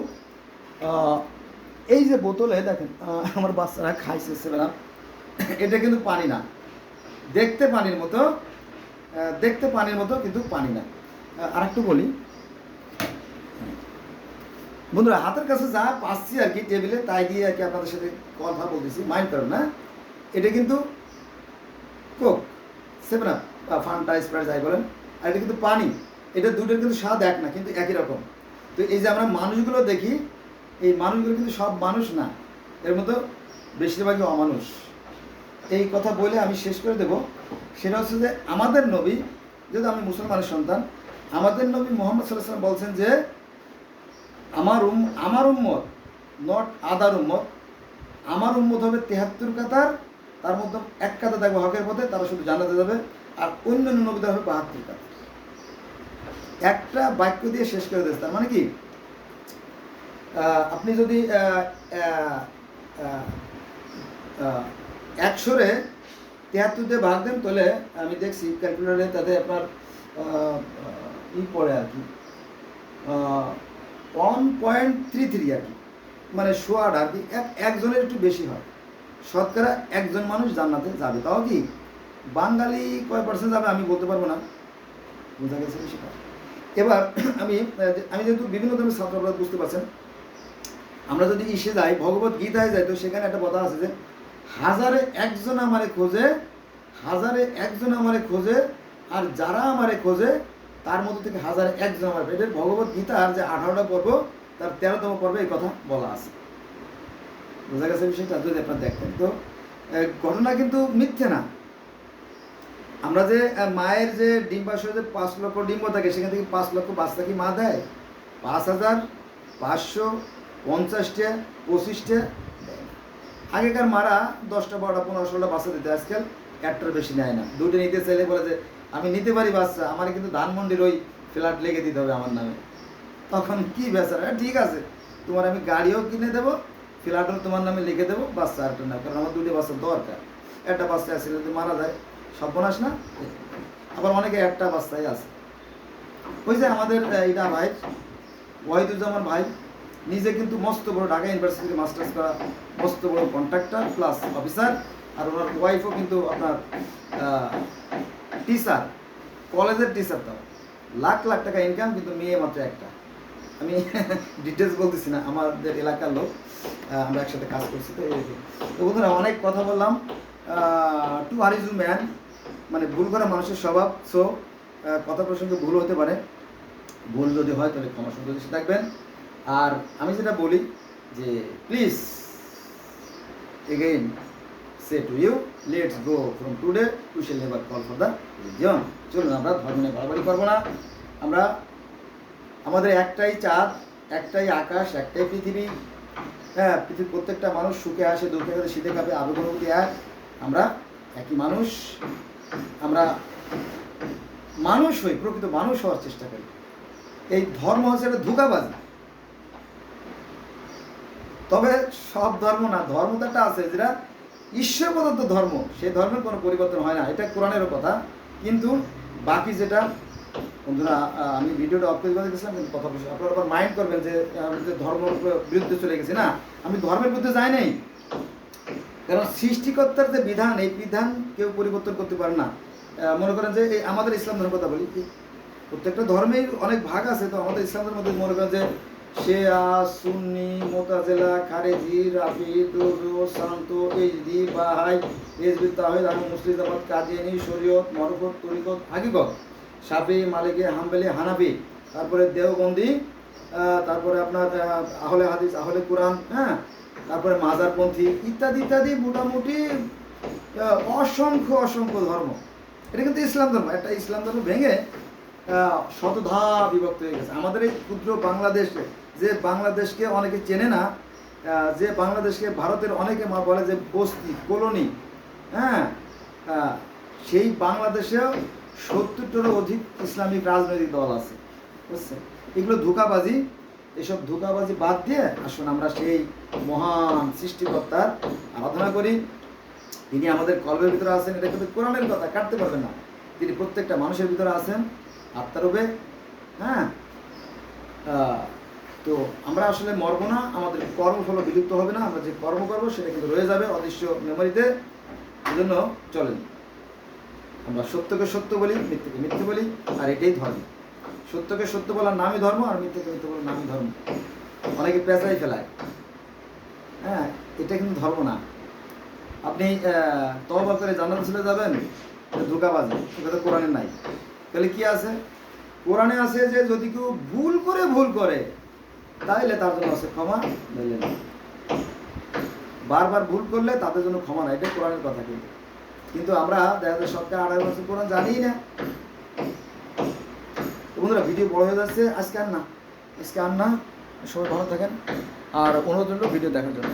এই যে বোতলে দেখেন আমার বাচ্চারা খাইছে ছেলেরা, এটা কিন্তু পানি না, দেখতে পানির মতো, দেখতে পানির মতো কিন্তু পানি না। আর একটু বলি বন্ধুরা, হাতের কাছে যা পাচ্ছি আর কি টেবিলে, তাই দিয়ে আর কি আপনাদের সাথে কথা বলতেছি, মাইন্ড করেন না। এটা কিন্তু কোক, 7 আপ বা ফান্টা, স্প্রাইট যাই বলেন, আর এটা কিন্তু পানি। এটা দুটোর কিন্তু স্বাদ এক না, কিন্তু একই রকম। তো এই যে আমরা মানুষগুলো দেখি, এই মানুষগুলো কিন্তু সব মানুষ না, এর মধ্যে বেশিরভাগই অমানুষ। এই কথা বলে আমি শেষ করে দেব। সেটা হচ্ছে যে আমাদের নবী, যেহেতু আমি মুসলমানের সন্তান, আমাদের নবী মুহাম্মদ সাল্লাল্লাহু আলাইহি ওয়াসাল্লাম বলছেন যে আমার উম্মত, নট আদার উম্মত, আমার উম্মত হবে 73 কাতার, তার মধ্যে 1 কাতার থাকবে হকের পথে, তারা শুধু জান্নাতে যাবে, আর অন্যান্য নবীদের হবে 72 কাতার। একটা বাক্য দিয়ে শেষ করে দিয়েছে। তার মানে কি, আপনি যদি 100-রে 73 দিয়ে ভাগ দেন, তাহলে আমি দেখছি ক্যালকুলেটারে, তাতে আপনার পড়ে আর কি 1.33 আর কি, মানে 100 আর কি, একজনের একটু বেশি হয়। শতকরা একজন মানুষ জান্নাতে যাবে। তাও কি বাঙালি কয় পার্সেন্ট যাবে আমি বলতে পারবো না, বোঝা গেছে সেটা। এবার আমি যেহেতু বিভিন্ন ধরনের ছাত্র, আপনারা বুঝতে পারছেন, আমরা যদি ইসে যাই, ভগবত গীতায় যাই, তো সেখানে একটা কথা আছে যে 1000-এ 1 জন আমারে খোঁজে, 1000-এ 1 জন আমারে খোঁজে, আর যারা আমারে খোঁজে তার মধ্যে থেকে 1000-এ 1 জন আমার। এটার ভগবত গীতার যে 18টা পর্ব, তার 13তম পর্বে এই কথা বলা আছে। বোঝা গেছে বিষয়টা? যদি আপনারা দেখতেন তো ঘটনা কিন্তু মিথ্যে না। আমরা যে মায়ের যে ডিম্বাশয়ে যে 5 লক্ষ ডিম্ব থাকে, সেখান থেকে 5 লক্ষ বাচ্চা কি মা দেয়? 5,550টা 25টা দেয়। আগেকার মারা 10টা 12টা 15 16টা বাচ্চা দিতে, আজকাল একটার বেশি নেয় না। দুটো নিতে চাইলে বলে যে আমি নিতে পারি বাচ্চা, আমার কিন্তু ধানমন্ডির ওই ফ্ল্যাট লেগে দিতে হবে আমার নামে। তখন কি বেচারা, ঠিক আছে তোমার আমি গাড়িও কিনে দেবো, ফ্ল্যাট হলে তোমার নামে লিখে দেবো, বাচ্চা আরেকটা না, কারণ আমার দুটো বাচ্চা দরকার। একটা বাচ্চা আছে যদি মারা যায় সর্বনাশ না? আবার অনেকে একটা বাচ্চাই আছে। ওই যে আমাদের এটা ভাই ওয়াহিদুজ্জামান ভাই নিজে কিন্তু মস্ত বড় ঢাকা ইউনিভার্সিটির মাস্টার্স করা মস্ত বড় কন্ট্রাক্টর প্লাস অফিসার, আর ওনার ওয়াইফও কিন্তু আপনার টিচার, কলেজের টিচার। তাও লাখ লাখ টাকা ইনকাম, কিন্তু মেয়ে মাত্র একটা। আমি ডিটেলস বলতেছি না, আমাদের এলাকার লোক, আমরা একসাথে কাজ করছি। তো বন্ধুরা অনেক কথা বললাম। টু আর ইজ ম্যান, মানে ভুল করা মানুষের স্বভাব। সো কথা প্রসঙ্গে ভুল হতে পারে, ভুল যদি হয় তাহলে ক্ষমা সুন্দর দৃষ্টি থাকবেন। আর আমি যেটা বলি যে please again say to you, let's go from today we shall never call for the religion. চলুন আমরা ধর্ম নিয়ে বাড়াবাড়ি করবো না। আমরা আমাদের একটাই চাঁদ, একটাই আকাশ, একটাই পৃথিবী। হ্যাঁ, পৃথিবীর প্রত্যেকটা মানুষ সুখে আসে, দুঃখে আসে, শীতে কাঁপে, আবেগ অনুভূতি এক। আমরা একই মানুষ, আমরা মানুষ হই, প্রকৃত মানুষ হওয়ার চেষ্টা করি। এই ধর্ম হচ্ছে একটা ধোঁকাবাজি। তবে সব ধর্ম না, ধর্ম তো একটা আছে যেটা ঈশ্বর প্রদত্ত ধর্ম, সেই ধর্মের কোনো পরিবর্তন হয় না, এটা কোরআনেরও কথা। কিন্তু বাকি যেটা, বন্ধুরা আমি ভিডিওটা অফ করে দিয়েছিলাম, কিন্তু কথা বলছি, আপনারা আবার মাইন্ড করবেন যে আমি যে ধর্মের বিরুদ্ধে চলে গেছি। না, আমি ধর্মের বিরুদ্ধে যাই নাই, কারণ সৃষ্টিকর্তার যে বিধান, এই বিধান কেউ পরিবর্তন করতে পারে না। মনে করেন যে এই আমাদের ইসলাম ধর্মের কথা বলি, প্রত্যেকটা ধর্মেই অনেক ভাগ আছে। তো আমাদের ইসলামের মধ্যে মনে করেন যে শিয়া, সুন্নি, মুতাজিলা, খারেজি, রাফি, দুরু, শান্ত, এইচডি, বাহাই, হিজবুত তাওহীদ, আহমদ মুসলিম জামাত, কাদিয়ানী, শরীয়ত, মারফত, তরিকত, হাকিকত, শাফি, মালিকি, হাম্বলি, হানাফি, তারপরে দেওবন্দি, তারপরে আপনার আহলে হাদিস, আহলে কোরআন, হ্যাঁ, তারপরে মাজারপন্থী ইত্যাদি ইত্যাদি, মোটামুটি অসংখ্য অসংখ্য ধর্ম। এটা কিন্তু ইসলাম ধর্ম। একটা ইসলাম ধর্ম ভেঙে শতধা বিভক্ত হয়ে গেছে। আমাদের এই ক্ষুদ্র বাংলাদেশে, যে বাংলাদেশকে অনেকে চেনে না, যে বাংলাদেশকে ভারতের অনেকে বলে যে বস্তি, কলোনি, হ্যাঁ, সেই বাংলাদেশেও 70টারও অধিক ইসলামিক রাজনৈতিক দল আছে, বুঝছেন? এগুলো ধোঁকাবাজি। এসব ধোঁকাবাজি বাদ দিয়ে আসুন আমরা সেই মহান সৃষ্টিকর্তার আরাধনা করি। তিনি আমাদের কলবের ভিতরে আছেন, এটা কিন্তু কোরআনের কথা, কাটতে পারবেন না। তিনি প্রত্যেকটা মানুষের ভিতরে আছেন, আত্মারূপে। হ্যাঁ, তো আমরা আসলে মরব না, আমাদের কর্মফল বিলুপ্ত হবে না। আমরা যে কর্ম করবো সেটা কিন্তু রয়ে যাবে অদৃশ্য মেমোরিতে। এই জন্য চলেন আমরা সত্যকে সত্য বলি, মিথ্যকে মিথ্যে বলি, আর এটাই ধর্ম। সত্যকে সত্য বলার নামই ধর্ম, আর মিথ্যকে মিথ্যে বলার নামই ধর্ম। অনেকে পেঁচাই ফেলায়, হ্যাঁ, এটা কিন্তু ধর্ম না। আপনি তওবা করে জান্নাতে চলে যাবেন, এটা ধোঁকাবাজি, এটা তো কোরআনে নাই। তাহলে কি আছে? কোরআনে আছে যে যদি কেউ ভুল করে তাহলে তার জন্য আছে ক্ষমা, নইলে না। বারবার ভুল করলে তাদের জন্য ক্ষমা নাই, এটা কোরআনের কথা। কিন্তু আমরা দেখা যায় সরকার 28 বছর কোরআন জানিই না। বন্ধুরা ভিডিও বড় হয়ে যাচ্ছে, আজকে আর না, সবাই ভালো থাকেন। আর অনুরোধ রইল ভিডিও দেখার জন্য।